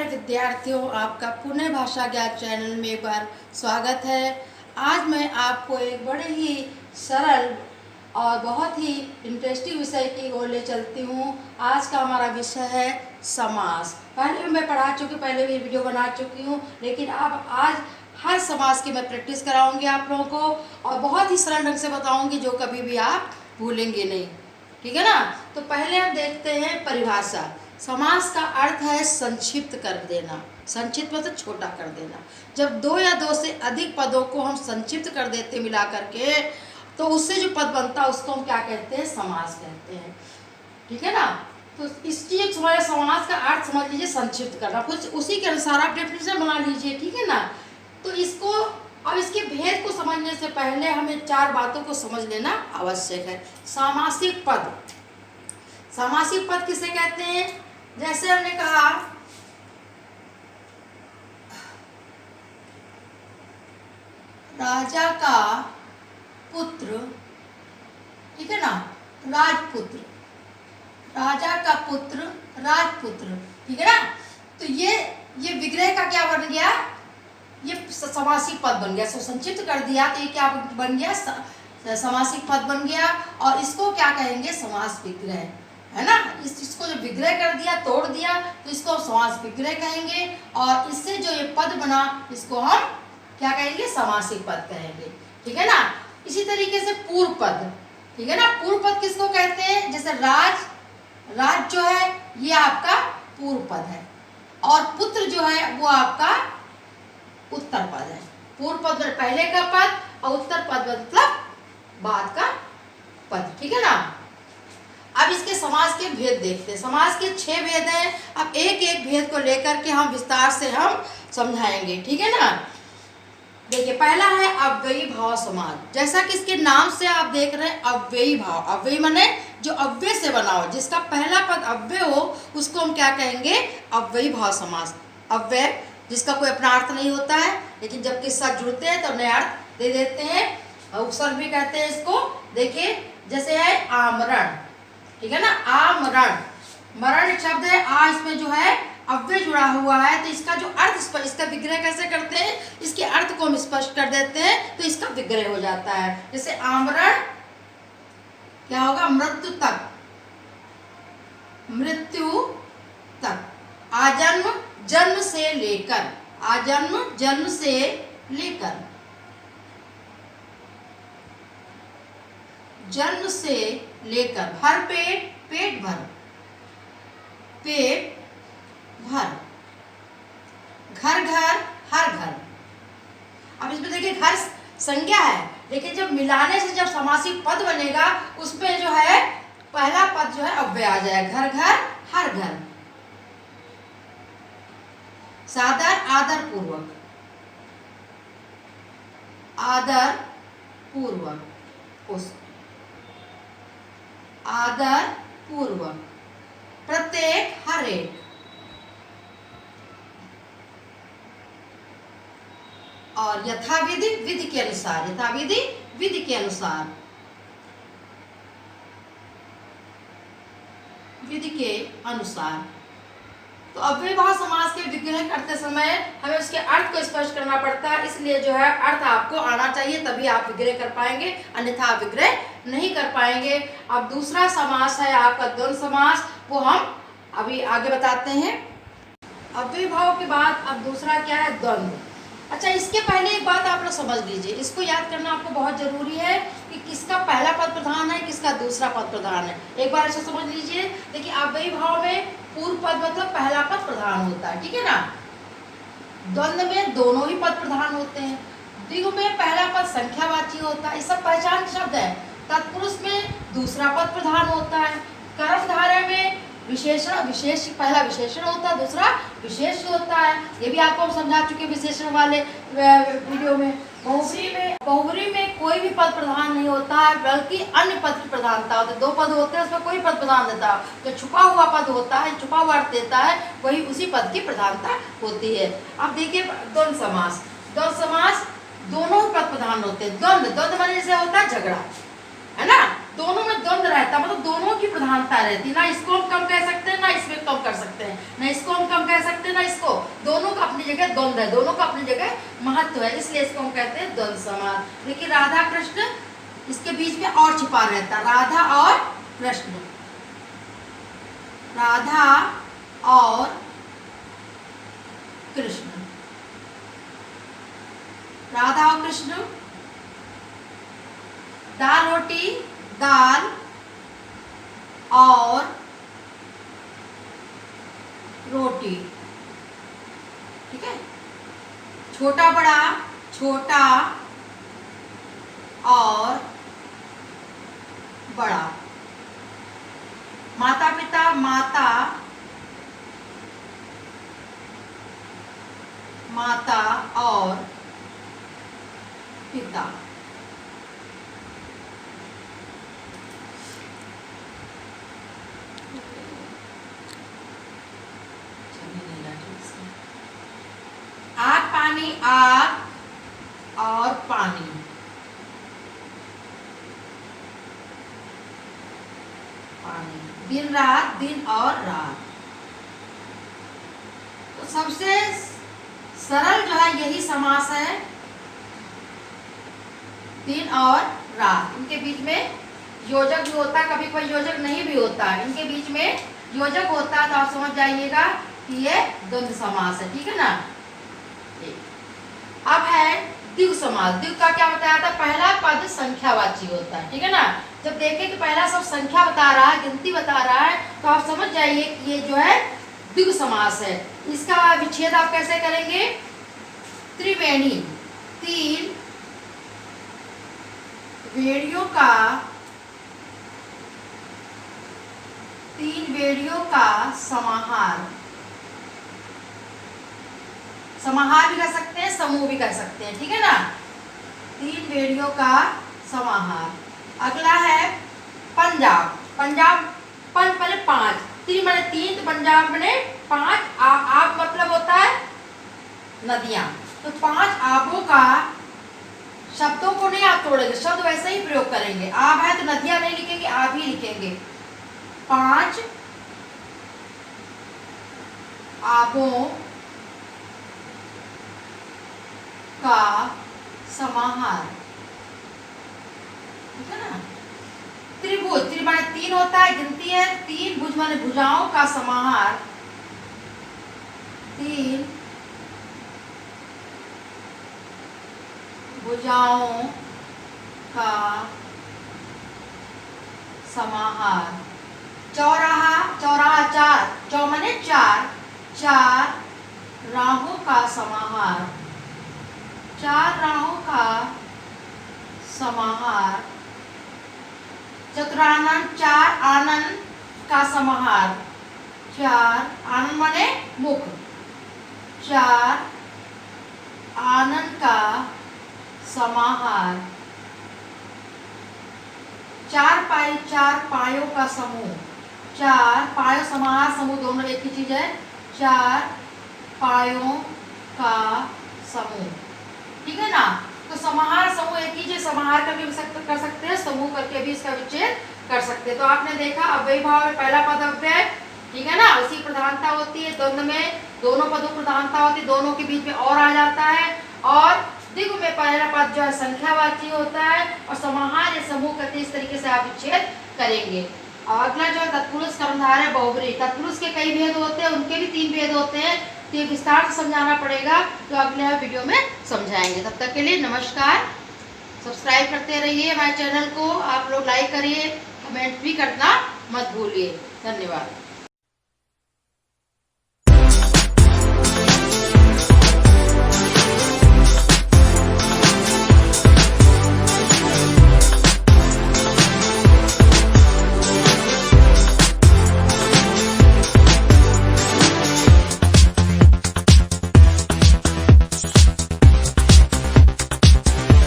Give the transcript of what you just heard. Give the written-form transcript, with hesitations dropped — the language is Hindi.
प्यारे विद्यार्थियों, आपका पुणे भाषा ज्ञान चैनल में एक बार स्वागत है। आज मैं आपको एक बड़े ही सरल और बहुत ही इंटरेस्टिंग विषय की ओर ले चलती हूँ। आज का हमारा विषय है समास। पहले भी मैं पढ़ा चुकी, पहले भी वीडियो बना चुकी हूँ, लेकिन अब आज हर समास की मैं प्रैक्टिस कराऊंगी आप लोगों को और बहुत ही सरल ढंग से बताऊंगी जो कभी भी आप भूलेंगे नहीं। ठीक है ना। तो पहले हम देखते हैं परिभाषा। समास का अर्थ है संक्षिप्त कर देना। संक्षिप्त मतलब छोटा कर देना। जब दो या दो से अधिक पदों को हम संक्षिप्त कर देते मिला करके, तो उससे जो पद बनता है उसको हम क्या कहते हैं? समास कहते हैं। ठीक है ना। तो इस चीज हमारे समास का अर्थ समझ लीजिए, संक्षिप्त करना। कुछ उसी के अनुसार आप डेफिनेशन बना लीजिए। ठीक है ना। तो इसको अब इसके भेद को समझने से पहले हमें चार बातों को समझ लेना आवश्यक है। सामासिक पद। सामासिक पद किसे कहते हैं? जैसे हमने कहा राजा का पुत्र, ठीक है ना, राजपुत्र। राजा का पुत्र राजपुत्र, ठीक है ना। तो ये विग्रह का क्या बन गया? ये समासिक पद बन गया। सो संक्षिप्त कर दिया तो ये क्या बन गया? समासिक पद बन गया। और इसको क्या कहेंगे? समास विग्रह, है ना। इसको जो विग्रह कर दिया, तोड़ दिया, तो इसको समास विग्रह कहेंगे। और इससे जो ये पद बना इसको हम क्या कहेंगे? समासिक पद कहेंगे। ठीक है ना। इसी तरीके से पूर्व पद, ठीक है ना। पूर्व पद किसको कहते हैं? जैसे राज जो है ये आपका पूर्व पद है, और पुत्र जो है वो आपका उत्तर पद है। पूर्व पद मतलब पहले का पद और उत्तर पद मतलब बाद का पद। ठीक है ना। अब इसके समास के भेद देखते हैं। समास के 6 भेद हैं। अब एक एक भेद को लेकर के हम विस्तार से हम समझाएंगे। ठीक है ना। देखिए, पहला है अव्ययी भाव समास। जैसा कि इसके नाम से आप देख रहे हैं, अव्ययी भाव। अव्ययी माने जो अव्यय से बना हो, जिसका पहला पद अव्यय हो उसको हम क्या कहेंगे? अव्ययी भाव समास। अव्यय जिसका कोई अपना अर्थ नहीं होता है, लेकिन जब किसके साथ जुड़ते हैं तो नया अर्थ दे देते हैं। उपसर्ग भी कहते हैं इसको। देखिए, जैसे है आमरण, ठीक है ना। आमरण, मरण शब्द है। आ इसमें जो है अव्यय जुड़ा हुआ है, तो इसका जो अर्थ, इसका विग्रह कैसे करते हैं? इसके अर्थ को हम स्पष्ट कर देते हैं तो इसका विग्रह हो जाता है। जैसे आमरण क्या होगा? मृत्यु तक, मृत्यु तक। आजन्म जन्म से लेकर, आजन्म जन्म से लेकर, जन्म से लेकर। भर पेट, पेट भर, पेट भर। घर घर, हर घर। अब इसमें देखिए घर संज्ञा है, लेकिन जब मिलाने से जब समासिक पद बनेगा उसमें जो है पहला पद जो है अव्यय आ जाएगा। घर घर, हर घर। सादर, आदर पूर्वक, आदर पूर्वक, उस आदर पूर्वक। प्रत्येक, हर एक। और यथाविधि, विधि के अनुसार, यथाविधि विधि के अनुसार, विधि के अनुसार। तो अव्ययी भाव समास के विग्रह करते समय हमें उसके अर्थ को स्पष्ट करना पड़ता है, इसलिए जो है अर्थ आपको आना चाहिए, तभी आप विग्रह कर पाएंगे, अन्यथा आप विग्रह नहीं कर पाएंगे। अब दूसरा समास है आपका द्वंद्व समास, वो हम अभी आगे बताते हैं। अव्ययी भाव के बाद अब दूसरा क्या है? द्वंद्व। अच्छा, इसके पहले एक बात आप लोग समझ लीजिए, इसको याद करना आपको बहुत जरूरी है कि किसका पहला पद प्रधान है, किसका दूसरा पद प्रधान है। एक बार ऐसा समझ लीजिए। देखिए, अव्ययी भाव में पूर्व पद मतलब पहला पद प्रधान होता है, ठीक है ना। द्वंद्व में दोनों ही पद प्रधान होते हैं। द्विगु में पहला पद संख्यावाची होता है, ये सब पहचान शब्द है। तत्पुरुष में दूसरा पद प्रधान होता है। कर्मधारय में विशेषण, विशेष पहला विशेषण होता है, दूसरा विशेष होता है। ये भी आपको हम समझा चुके विशेषण वाले वीडियो में। बहुव्रीहि में कोई भी पद प्रधान नहीं होता है, बल्कि अन्य पद की प्रधानता होती है। दो पद होते हैं, उसमें कोई पद प्रधान देता है। जो छुपा हुआ पद होता है, छुपा हुआ अर्थ देता है, वही उसी पद की प्रधानता होती है। अब देखिए द्वंद्व समास। द्वंद्व समास दोनों पद प्रधान होते हैं। द्वंद्व माने जैसे होता है झगड़ा, है ना। दोनों में द्वंद्व रहता है, मतलब दोनों की प्रधानता रहती है। ना इसको हम कम कह सकते हैं, ना इसमें कम कर सकते हैं, ना इसको हम कम कह सकते हैं ना इसको, दोनों का अपनी जगह द्वंद है, दोनों का अपनी जगह महत्व है, इसलिए इसको हम कहते हैं द्वंद समास। देखिए राधा कृष्ण, इसके बीच में और छिपा रहता है, राधा और कृष्ण, राधा और कृष्ण, राधा और कृष्ण, दाल रोटी, दाल और रोटी, ठीक है। छोटा बड़ा, छोटा और बड़ा, माता पिता, माता, माता और पिता, आग पानी, आग और पानी, पानी, दिन रात, दिन और रात। तो सबसे सरल जो है यही समास है, दिन और रात। इनके बीच में योजक भी होता है, कभी कोई योजक नहीं भी होता है, इनके बीच में योजक होता है तो आप समझ जाइएगा कि ये द्वंद्व समास है, ठीक है ना। अब है द्विगु समास। द्विगु का क्या बताया था, पहला पद संख्यावाची होता है, ठीक है ना। जब देखें कि पहला सब संख्या बता रहा है, गिनती बता रहा है, तो आप समझ जाइए कि ये जो है द्विगु समास है। इसका विच्छेद आप कैसे करेंगे, त्रिवेणी, तीन वेड़ियों का, तीन वेड़ियों का समाहार, समाहार भी कर सकते हैं, समूह भी कर सकते हैं, ठीक है ना। तीन वेड़ियों का समाहार। अगला है पंजाब। पंजाब पन पहले पांच, तीन माने तीन, तो पंजाब माने पांच, आब मतलब होता है नदियां, तो पांच आबों का, शब्दों को नहीं आप तोड़ेंगे, शब्द वैसे ही प्रयोग करेंगे। आब है तो नदियां नहीं लिखेंगे, आब ही लिखेंगे। पांच आबों का समाहार, ठीक है ना। त्रिभुज, त्रि माने तीन होता है, गिनती है, तीन, भुज माने भुजाओं का समाहार, तीन भुजाओं का समाहार। चौराहा, चौराहा चार, चौ माने चार, चार राहों का समाहार, चार राहों का समाहार। चतुरानन, चार आनंद का समाहार, चार आनंद माने मुख, चार आनंद का समाहार। चार पाई, चार पायों का समूह, चार पायों समाहार, समूह दोनों एक ही चीज है, चार पायों का समूह, ठीक है ना। तो समाहार समूह एक ही चीज, समाहार करके भी कर सकते हैं, समूह करके भी इसका विच्छेद कर सकते हैं। तो आपने देखा अव्ययी भाव में पहला पद अव्यय, ठीक है ना, उसी प्रधानता होती है। द्वंद्व में दोनों पदों प्रधानता होती है, दोनों के बीच में और आ जाता है। और द्विगु में पहला पद जो है संख्यावाची होता है, और समाहार या समूह करके इस तरीके से आप विच्छेद करेंगे। अगला जो है तत्पुरुष, कर्मधारय, बहुब्रीहि। तत्पुरुष के कई भेद होते हैं, उनके भी तीन भेद होते हैं, तो ये विस्तार से समझाना पड़ेगा, तो अगले वीडियो में समझाएंगे। तब तक के लिए नमस्कार। सब्सक्राइब करते रहिए हमारे चैनल को, आप लोग लाइक करिए, कमेंट भी करना मत भूलिए। धन्यवाद।